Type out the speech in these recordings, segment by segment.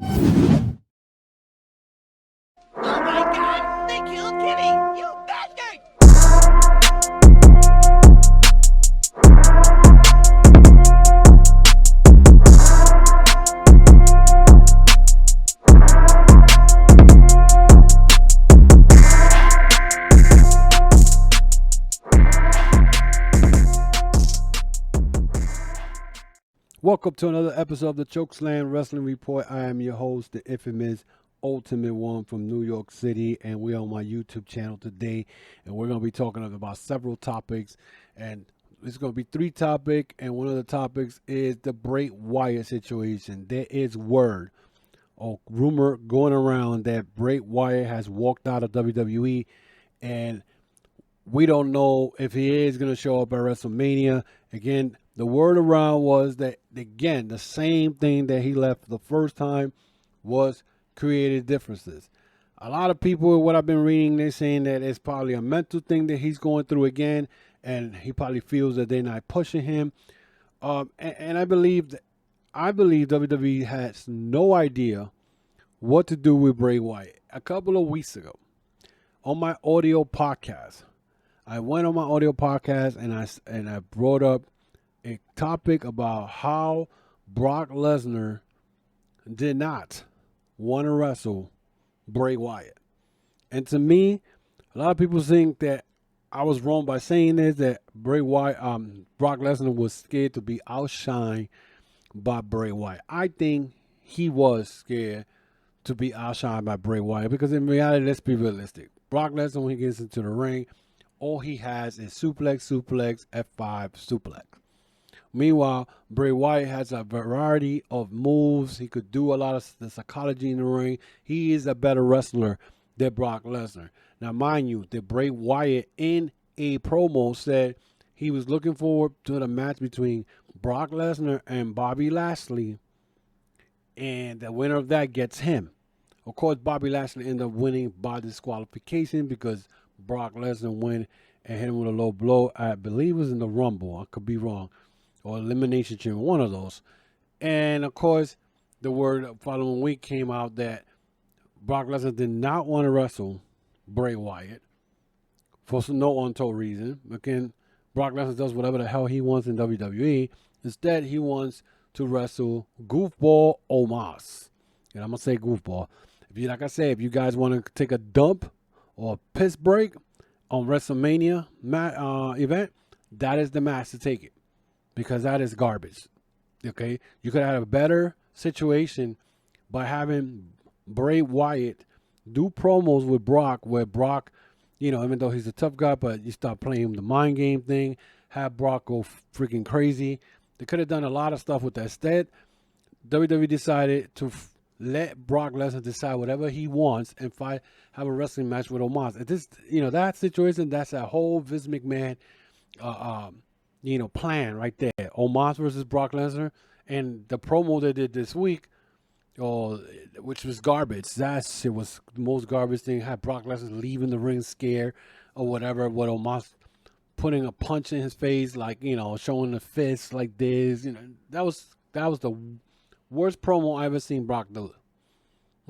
Oh my God! They killed Kitty! You bastard! Welcome to another episode of the Chokeslam Wrestling Report. I am your host, the infamous Ultimate One from New York City, and we're on my YouTube channel today, and we're going to be talking about several topics, and it's going to be three topics, and one of the topics is the Bray Wyatt situation. There is word or rumor going around that Bray Wyatt has walked out of WWE, and we don't know if he is going to show up at WrestleMania. Again, the word around was that, again, the same thing that he left the first time was created differences. A lot of people, what I've been reading, they're saying that it's probably a mental thing that he's going through again, and he probably feels that they're not pushing him. And I believe WWE has no idea what to do with Bray Wyatt. A couple of weeks ago, on my audio podcast, I went on my audio podcast and I brought up a topic about how Brock Lesnar did not want to wrestle Bray Wyatt. And to me, a lot of people think that I was wrong by saying this, that Brock Lesnar was scared to be outshined by Bray Wyatt. I think he was scared to be outshined by Bray Wyatt because in reality, let's be realistic. Brock Lesnar, when he gets into the ring, all he has is suplex, F5, suplex. Meanwhile, Bray Wyatt has a variety of moves. He could do a lot of the psychology in the ring. He is a better wrestler than Brock Lesnar. Now, mind you, that Bray Wyatt in a promo said he was looking forward to the match between Brock Lesnar and Bobby Lashley, and the winner of that gets him. Of course, Bobby Lashley ended up winning by disqualification because Brock Lesnar went and hit him with a low blow. I believe it was in the Rumble. I could be wrong. Or Elimination Chamber, one of those. And, of course, the word following week came out that Brock Lesnar did not want to wrestle Bray Wyatt for no untold reason. Again, Brock Lesnar does whatever the hell he wants in WWE. Instead, he wants to wrestle Goofball Omos. And I'm going to say Goofball. Like I said, if you guys want to take a dump or a piss break on WrestleMania event, that is the match to take it. Because that is garbage. Okay? You could have a better situation by having Bray Wyatt do promos with Brock, where Brock, even though he's a tough guy, but you start playing the mind game thing, have Brock go freaking crazy. They could have done a lot of stuff with that. Instead, WWE decided to let Brock Lesnar decide whatever he wants and have a wrestling match with Omos. And this, that situation, that's a whole Vince McMahon plan right there. Omos versus Brock Lesnar, and the promo they did this week, which was garbage. That shit was the most garbage thing. Had Brock Lesnar leaving the ring scared or whatever. What Omos putting a punch in his face, like showing the fist like this. That was the worst promo I ever seen Brock do.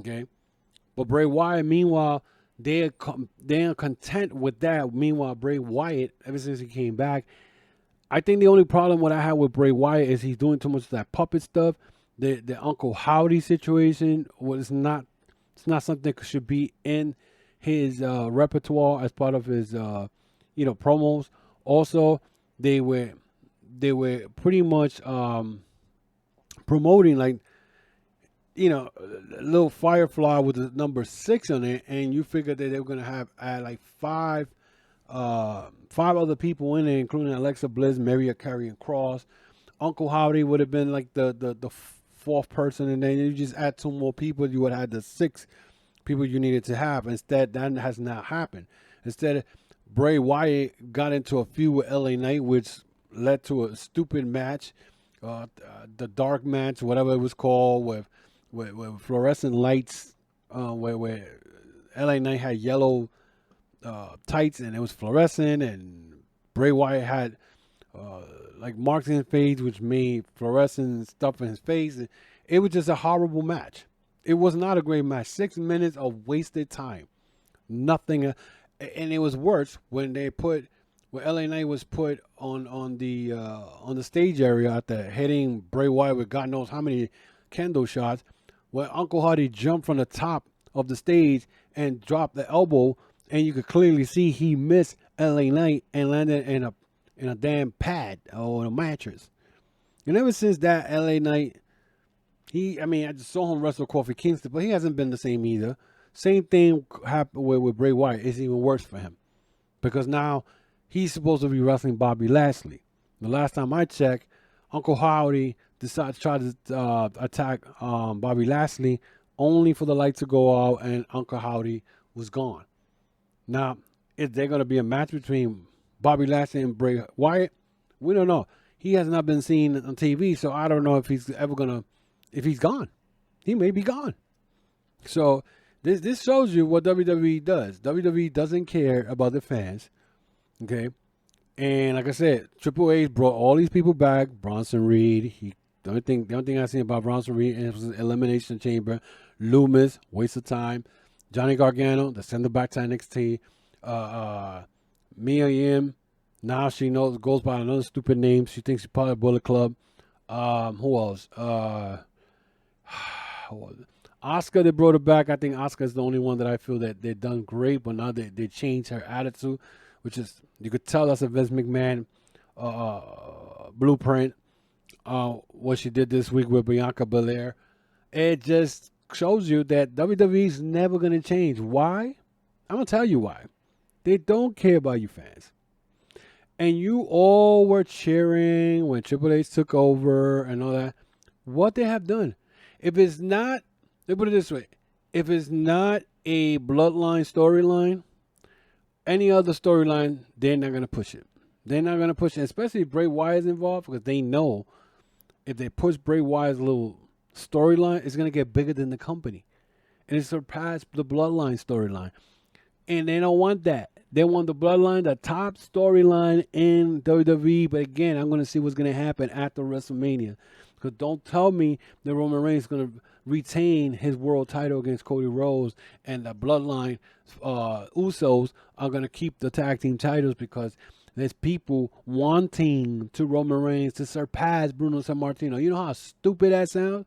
Okay, but Bray Wyatt, meanwhile, they're content with that. Meanwhile, Bray Wyatt, ever since he came back, I think the only problem what I have with Bray Wyatt is he's doing too much of that puppet stuff. The Uncle Howdy situation was not something that should be in his repertoire as part of his promos. Also, they were pretty much promoting like a little Firefly with the number 6 on it, and you figured that they were gonna add like five other people in there, including Alexa Bliss, Mariah Carey, and Cross. Uncle Howdy would have been like the fourth person, and then you just add 2 more people, you would have had the 6 people you needed to have. Instead, that has not happened. Instead, Bray Wyatt got into a feud with LA Knight, which led to a stupid match, the dark match, whatever it was called, with fluorescent lights, where LA Knight had yellow tights and it was fluorescent, and Bray Wyatt had like marks in his face which made fluorescent stuff in his face. It was just a horrible match. It was not a great match. 6 minutes of wasted time. Nothing. And it was worse when LA Knight was put on the stage area after hitting Bray Wyatt with God knows how many kendo shots, where Uncle Howdy jumped from the top of the stage and dropped the elbow, and you could clearly see he missed LA Knight and landed in a damn pad or a mattress. And ever since that, LA Knight, I just saw him wrestle Kofi Kingston, but he hasn't been the same either. Same thing happened with Bray Wyatt. It's even worse for him because now he's supposed to be wrestling Bobby Lashley. The last time I checked, Uncle Howdy decided to try to attack Bobby Lashley only for the light to go out, and Uncle Howdy was gone. Now, is there going to be a match between Bobby Lashley and Bray Wyatt? We don't know. He has not been seen on TV, so I don't know if he's ever if he's gone. He may be gone. So this shows you what WWE does. WWE doesn't care about the fans. Okay, and like I said, Triple H brought all these people back. Bronson Reed. The only thing I seen about Bronson Reed was Elimination Chamber. Loomis, waste of time. Johnny Gargano, they send her back to NXT. Mia Yim, now she goes by another stupid name. She thinks she's part of Bullet Club. Who else? Asuka, they brought her back. I think Asuka is the only one that I feel that they've done great, but now they changed her attitude, which is, you could tell that's a Vince McMahon blueprint. What she did this week with Bianca Belair, it just shows you that WWE's never going to change. Why? I'm going to tell you why. They don't care about you fans. And you all were cheering when Triple H took over and all that. What they have done. If it's not, let me put it this way. If it's not a bloodline storyline, any other storyline, they're not going to push it. They're not going to push it, especially if Bray Wyatt is involved, because they know if they push Bray Wyatt's little storyline, it's going to get bigger than the company. And it surpassed the bloodline storyline. And they don't want that. They want the bloodline, the top storyline in WWE. But again, I'm going to see what's going to happen after WrestleMania. Because don't tell me that Roman Reigns is going to retain his world title against Cody Rhodes, and the bloodline Usos are going to keep the tag team titles, because there's people wanting to Roman Reigns to surpass Bruno Sammartino. You know how stupid that sounds?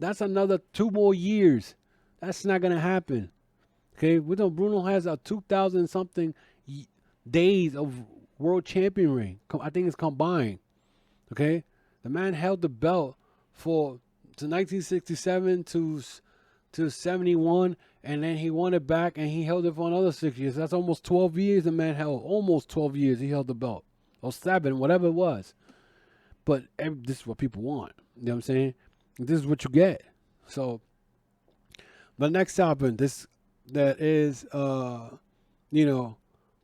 That's another 2 more years. That's not going to happen. Okay, we know Bruno has a 2,000-something days of world champion reign. I think it's combined. Okay, the man held the belt to 1967 to 71, and then he won it back, and he held it for another 6 years. That's almost 12 years the man held. Almost 12 years he held the belt. Or 7, whatever it was. But this is what people want. You know what I'm saying? This is what you get. So, the next topic, that is,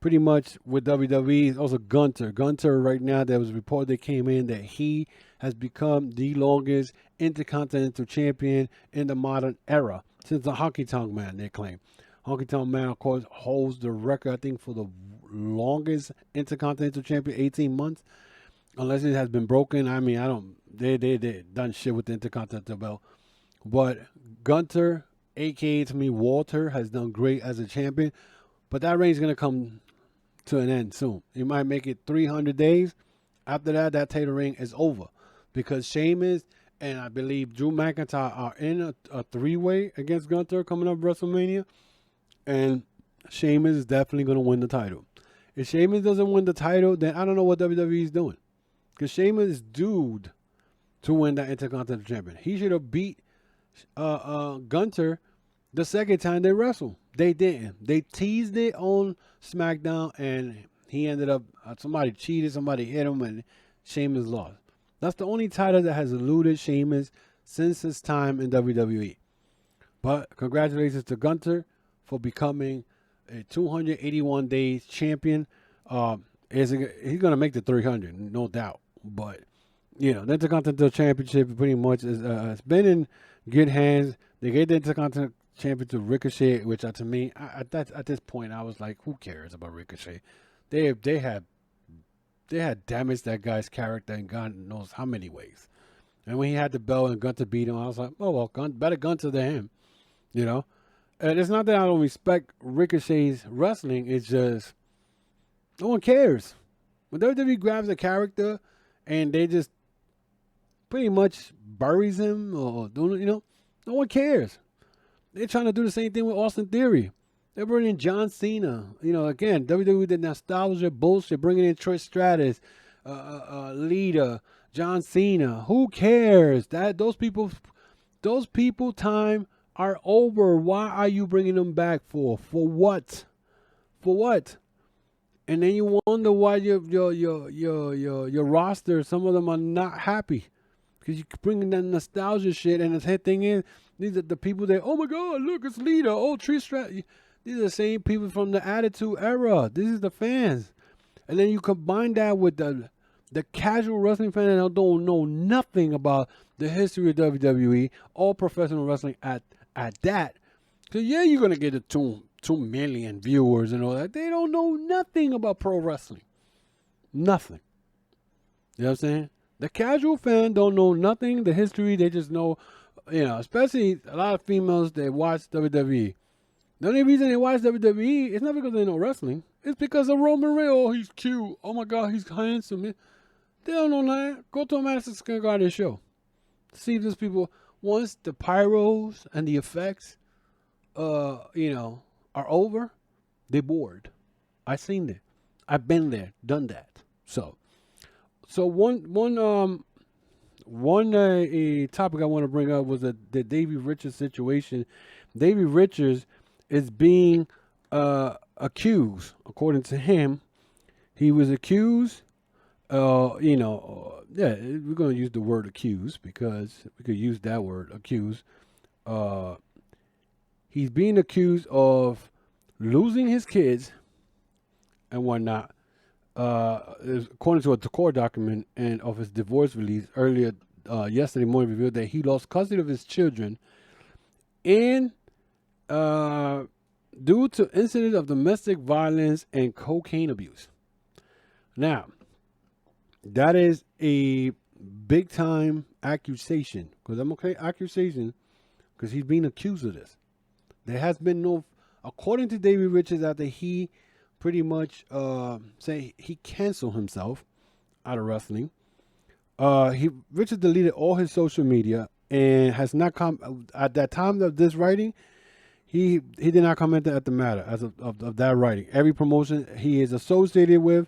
pretty much with WWE is also Gunter. Gunter right now, there was a report that came in that he has become the longest Intercontinental Champion in the modern era since the Honky Tonk Man, they claim. Honky Tonk Man, of course, holds the record, I think, for the longest Intercontinental Champion, 18 months, unless it has been broken. They done shit with the Intercontinental belt. But Gunter, a.k.a. to me, Walter, has done great as a champion. But that reign's going to come to an end soon. He might make it 300 days. After that title reign is over. Because Sheamus and I believe Drew McIntyre are in a 3-way against Gunter coming up WrestleMania. And Sheamus is definitely going to win the title. If Sheamus doesn't win the title, then I don't know what WWE is doing. Because Sheamus is due to win that Intercontinental Champion. He should have beat Gunter the second time they wrestled. They didn't. They teased it on SmackDown, and he ended up, somebody cheated, somebody hit him, and Sheamus lost. That's the only title that has eluded Sheamus since his time in WWE. But congratulations to Gunter for becoming a 281 days champion. He's going to make the 300, no doubt. But, the Intercontinental Championship pretty much has been in good hands. They gave the Intercontinental Champion to Ricochet, which to me, at this point, I was like, who cares about Ricochet? They had damaged that guy's character in God knows how many ways. And when he had the belt and Gunter beat him, I was like, oh, well, better Gunter than him. you know. And it's not that I don't respect Ricochet's wrestling. It's just no one cares. When WWE grabs a character and they just pretty much buries him or doing, no one cares. They're trying to do the same thing with Austin Theory. They're bringing in John Cena. Again, WWE did nostalgia bullshit, bringing in Trish Stratus, Lita, John Cena. Who cares? Those people time are over. Why are you bringing them back for? For what? For what? And then you wonder why your roster, some of them are not happy because you bring in that nostalgia shit. And the head thing is, these are the people that, oh my God, look, it's Lita. Oh, Trish Stratus. These are the same people from the Attitude Era. This is the fans. And then you combine that with the casual wrestling fan that don't know nothing about the history of WWE or professional wrestling at that. So yeah, you're going to get a 2 million viewers and all that. They don't know nothing about pro wrestling. Nothing. You know what I'm saying? The casual fan don't know nothing, the history. They just know, especially a lot of females that watch WWE. The only reason they watch WWE is not because they know wrestling. It's because of Roman Reigns. Oh, he's cute. Oh my God, he's handsome. They don't know that. Go to a Madison Square Garden show. See if these people, once the pyros and the effects, are over, they're bored. I've seen it. I've been there, done that. So one topic I want to bring up was the Davey Richards situation. Davey Richards is being accused, according to him. He was accused. We're going to use the word accused because we could use that word, accused. He's being accused of losing his kids and whatnot. According to a court document and of his divorce release earlier yesterday morning, revealed that he lost custody of his children and due to incidents of domestic violence and cocaine abuse. Now, that is a big time accusation. Because I'm okay, accusation, because he's being accused of this. There has been no, according to Davey Richards, after he pretty much say he canceled himself out of wrestling. Richards deleted all his social media and has not come at that time of this writing. He did not comment at the matter as of that writing. Every promotion he is associated with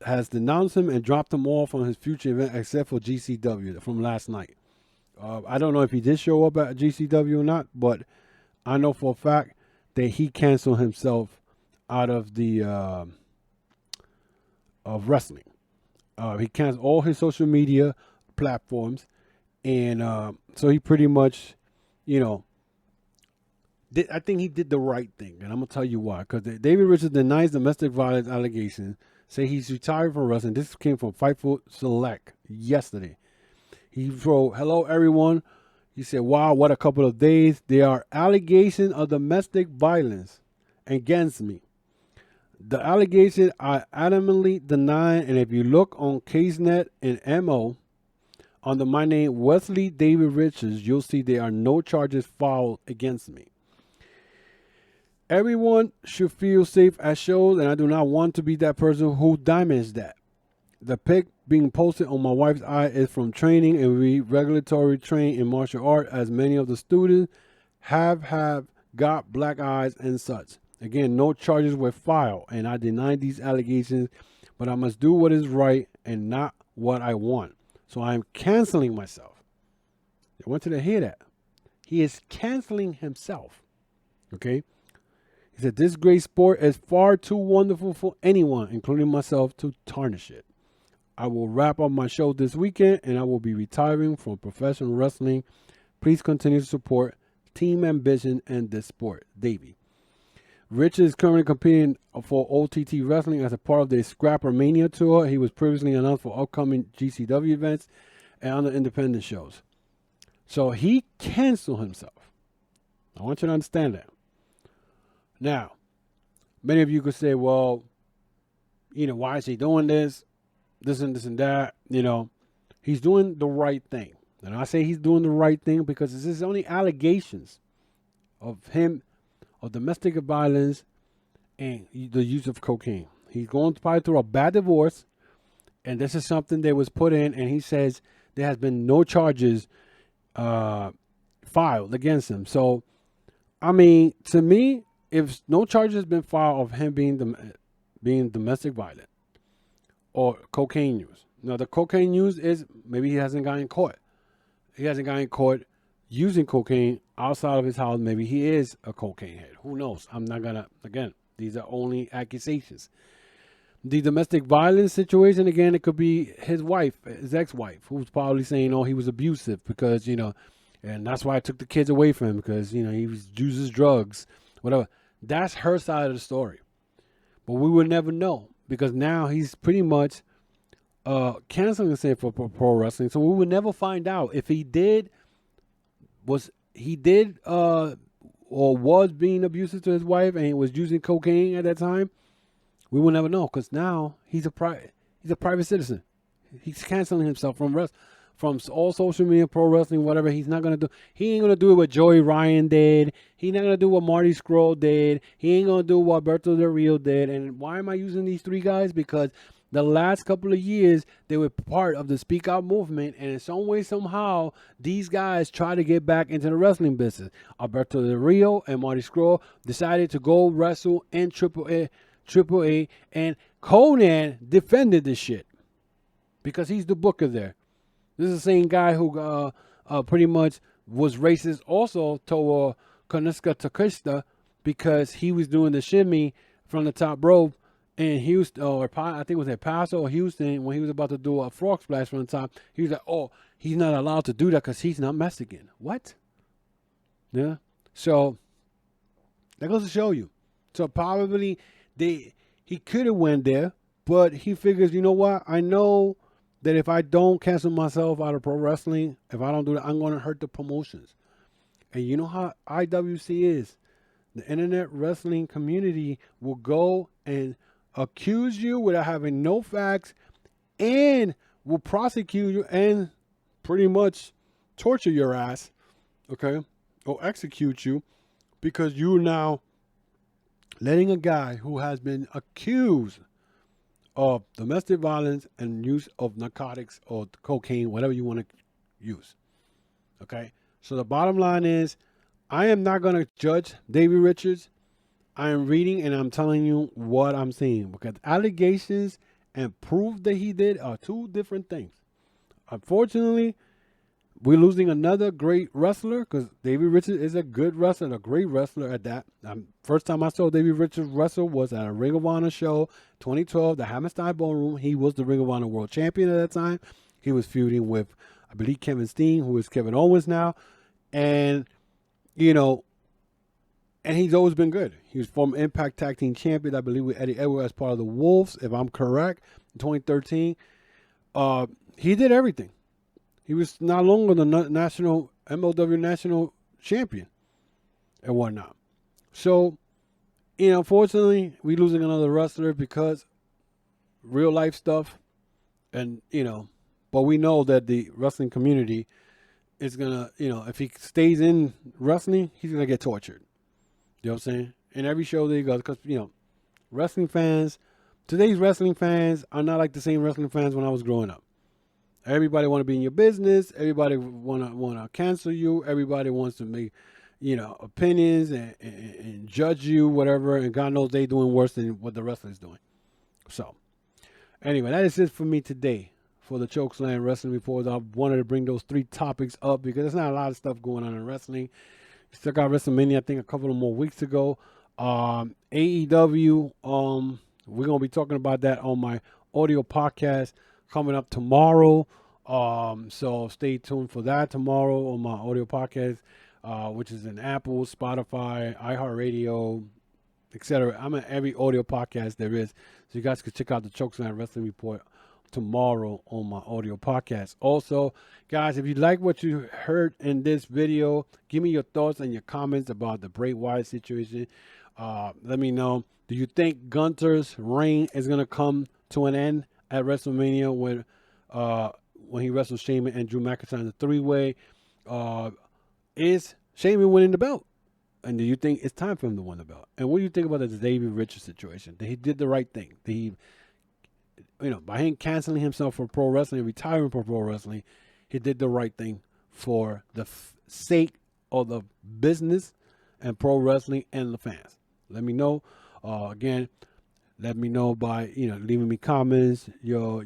has denounced him and dropped him off on his future event, except for GCW from last night. I don't know if he did show up at GCW or not, but I know for a fact that he canceled himself out of the of wrestling. He canceled all his social media platforms, and so he pretty much, I think he did the right thing, and I'm gonna tell you why. Because David Richards denies domestic violence allegations, say he's retired from wrestling. This came from Fightful Select yesterday. He wrote, "Hello everyone." He said, "Wow, what a couple of days. There are allegations of domestic violence against me. The allegation I adamantly deny, and if you look on CaseNet and MO under my name, Wesley David Richards, you'll see there are no charges filed against me. Everyone should feel safe at shows, and I do not want to be that person who damaged that. The pic being posted on my wife's eye is from training, and we regulatory train in martial art, as many of the students have got black eyes and such. Again, no charges were filed, and I deny these allegations, but I must do what is right and not what I want. So I am canceling myself." I want you to hear that. He is canceling himself. Okay? He said, "This great sport is far too wonderful for anyone, including myself, to tarnish it. I will wrap up my show this weekend, and I will be retiring from professional wrestling. Please continue to support Team Ambition and this sport. Davey." Richards is currently competing for OTT Wrestling as a part of the Scrapper Mania tour. He was previously announced for upcoming GCW events and other independent shows. So he canceled himself. I want you to understand that. Now, many of you could say, well, why is he doing this? This and this and that. He's doing the right thing. And I say he's doing the right thing because this is only allegations. of him of domestic violence and the use of cocaine. He's going probably through a bad divorce, and this is something that was put in, and he says there has been no charges filed against him. So, I mean, to me, if no charges has been filed of him being domestic violent or cocaine use. Now, the cocaine use is maybe he hasn't gotten caught. He hasn't gotten caught using cocaine outside of his house. Maybe he is a cocaine head. Who knows? I'm not going to, again, these are only accusations. The domestic violence situation, again, it could be his wife, his ex-wife, who's probably saying, oh, he was abusive because, and that's why I took the kids away from him because, he uses drugs, whatever. That's her side of the story. But we will never know because now he's pretty much canceling himself for pro wrestling. So we will never find out if he did or was being abusive to his wife and he was using cocaine at that time. We will never know because now he's a private citizen. He's canceling himself from all social media, pro wrestling, whatever. He's not gonna do. He ain't gonna do it what Joey Ryan did. He's not gonna do what Marty Scurll did. He ain't gonna do what Alberto Del Rio did. And why am I using these three guys? Because the last couple of years they were part of the Speak Out movement, and in some way, somehow, these guys try to get back into the wrestling business. Alberto Del Rio and Marty Scurll decided to go wrestle in AAA, and Conan defended this shit because he's the booker there. This is the same guy who pretty much was racist also toward Koniska Takeshita because he was doing the shimmy from the top rope in Houston, or I think it was at Paso or Houston, when he was about to do a frog splash from the top. He was like, oh, he's not allowed to do that because he's not Mexican. What? Yeah. So that goes to show you. So probably he could have went there, but he figures, you know what? I know that if I don't cancel myself out of pro wrestling, if I don't do that, I'm going to hurt the promotions. And you know how IWC is. The internet wrestling community will go and accuse you without having no facts and will prosecute you and pretty much torture your ass, okay, or execute you because you're now letting a guy who has been accused of domestic violence and use of narcotics or cocaine, whatever you want to use. Okay? So the bottom line is, I am not going to judge Davey Richards. I am reading and I'm telling you what I'm seeing because allegations and proof that he did are two different things. Unfortunately, we're losing another great wrestler because Davey Richards is a good wrestler, a great wrestler at that. First time I saw Davey Richards wrestle was at a Ring of Honor show, 2012, the Hammerstein Ballroom. He was the Ring of Honor World Champion at that time. He was feuding with, I believe, Kevin Steen, who is Kevin Owens now. And, and he's always been good. He was former Impact Tag Team Champion, I believe, with Eddie Edwards as part of the Wolves, if I'm correct, in 2013. He did everything. He was not longer the national MLW national champion and whatnot. So, unfortunately, we're losing another wrestler because real life stuff. And, but we know that the wrestling community is going to, if he stays in wrestling, he's going to get tortured. You know what I'm saying? In every show that he goes, because, wrestling fans, today's wrestling fans are not like the same wrestling fans when I was growing up. Everybody want to be in your business. Everybody want to cancel you. Everybody wants to make, opinions and judge you, whatever. And God knows they doing worse than what the wrestlers doing. So, anyway, that is it for me today for the Chokeslam Wrestling Report. I wanted to bring those three topics up because there's not a lot of stuff going on in wrestling. We still got WrestleMania, I think, a couple of more weeks ago. AEW, we're going to be talking about that on my audio podcast coming up tomorrow. So stay tuned for that tomorrow on my audio podcast, which is in Apple, Spotify, iHeartRadio, etc. I'm at every audio podcast there is. So you guys can check out the Chokeslam Wrestling Report tomorrow on my audio podcast. Also, guys, if you like what you heard in this video, give me your thoughts and your comments about the Bray Wyatt situation. Let me know. Do you think Gunther's reign is going to come to an end at WrestleMania when he wrestles Sheamus and Drew McIntyre in the three-way? Is Sheamus winning the belt And do you think it's time for him to win the belt? And what do you think about the Davey Richards situation? That he did the right thing. By him canceling himself for pro wrestling, retiring from pro wrestling, he did the right thing for the sake of the business and pro wrestling and the fans. Let me know. Again, let me know by leaving me comments, your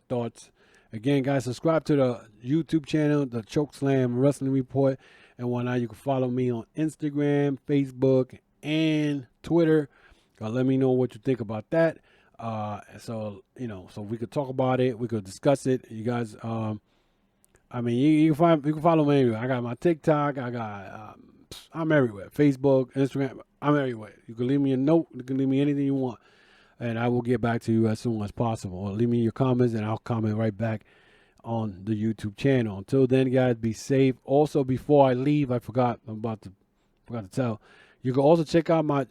thoughts. Again, guys, subscribe to the YouTube channel, the Chokeslam Wrestling Report, and whatnot. You can follow me on Instagram, Facebook, and Twitter. Let me know what you think about that. So we could talk about it. We could discuss it. You guys, you can follow me anywhere. I got my TikTok. I'm everywhere. Facebook, Instagram. I'm everywhere. You can leave me a note. You can leave me anything you want, and I will get back to you as soon as possible. Or leave me your comments, and I'll comment right back on the YouTube channel. Until then, guys, be safe. Also, before I leave, I forgot to tell. You can also check out my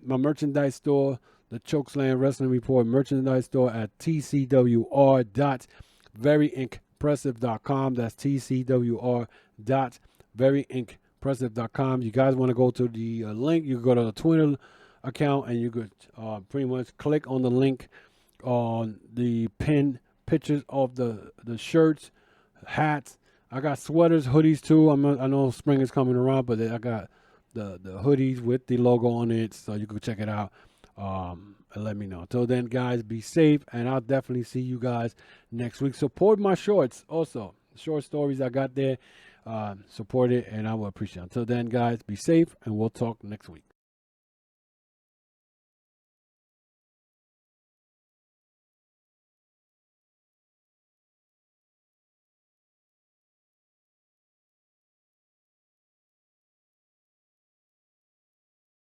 merchandise store, the Chokeslam Wrestling Report merchandise store at tcwr.veryimpressive.com. That's tcwr.veryimpressive.com. You guys want to go to the link, you can go to the Twitter account, and you could pretty much click on the link on the pinned pictures of the shirts, hats. I got sweaters, hoodies too. I know spring is coming around, but I got the hoodies with the logo on it, so you can check it out. And let me know. Until then, guys, be safe, and I'll definitely see you guys next week. Support my shorts also. Short stories I got there. Support it, and I will appreciate it. Until then, guys, be safe, and we'll talk next week.